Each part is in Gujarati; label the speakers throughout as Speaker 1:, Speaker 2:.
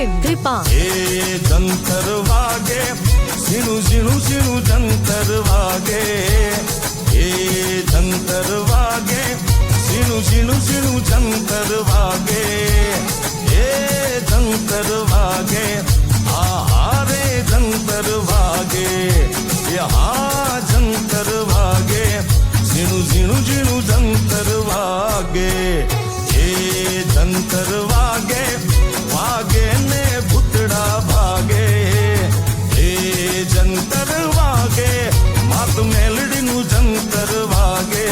Speaker 1: પ્રેમ કૃપા
Speaker 2: એ જંતર વાગે ઝીણું ઝીણું ઝીણું જંતર વાગે એ જંતર વાગે ઝીણું ઝીણું ઝીણું જંતર વાગે એ જંતર વાગે આ રે જંતર વાગે એ હા જંતર વાગે ઝીણું ઝીણું ઝીણું જંતર વાગે એ જંતર વાગે વાગે ને ભૂતડા ભાગે એ જંતર વાગે માત મેલડીનું જંતર વાગે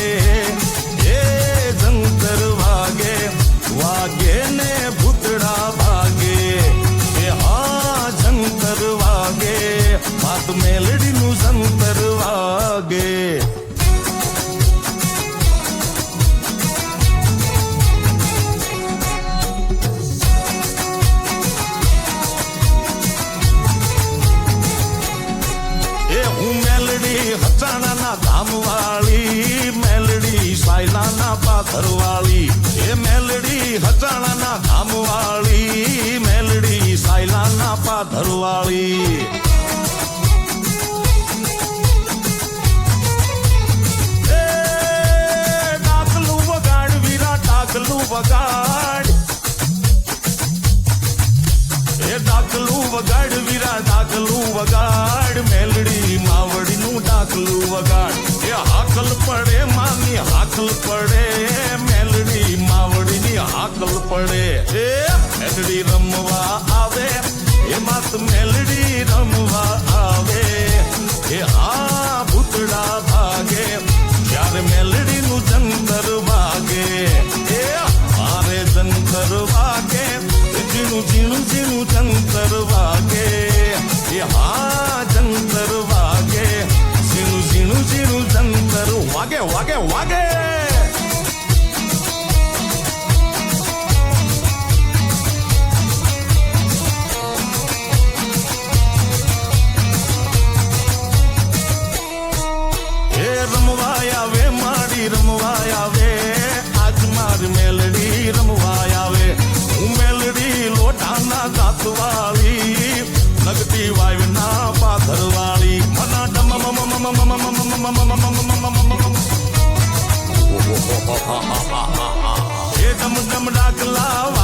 Speaker 2: એ જંતર વાગે વાગે ને ભૂતડા ભાગે એ હા જંતર વાગે માત મેલડીનું જંતર વાગે હચાણાના ધામવાળી મેલડી સાયલાના પાથરવાળી એ મેલડી હચાણાના ધામવાળી મેલડી સાયલાના પાથરવાળી એ ડાકલું વગાડ વીરા ડાકલું વગાડ એ ડાકલું વગાડ વીરા ડાકલું વગાડ મેલડી માવડીનું ડાકલું વગાડ એ હાકલ પડે માની હાકલ પડે મેલડી માવડીની હાકલ પડે એ મેલડી રમવા આવે એ માત મેલડી રમવા આવે એ આ ભૂતડા ભાગે જ્યારે મેલડીનું જંતર વાગે એ મારે જંતર વાગે ઝીણું ઝીણું ઝીણું જંતર વાગે એ હા જંતર વાગે ઝીણું ઝીણું ઝીણું જંતર વાગે વાગે વાગે એ રમવા આવે માડી રમવા આવે આજ માર મેલડી રમવા આવે હું મેલડી લોટાના જાતવાળી લગતી વાયના પાથરવાળી મના ડમ એ ડમ ડમ ડાકલા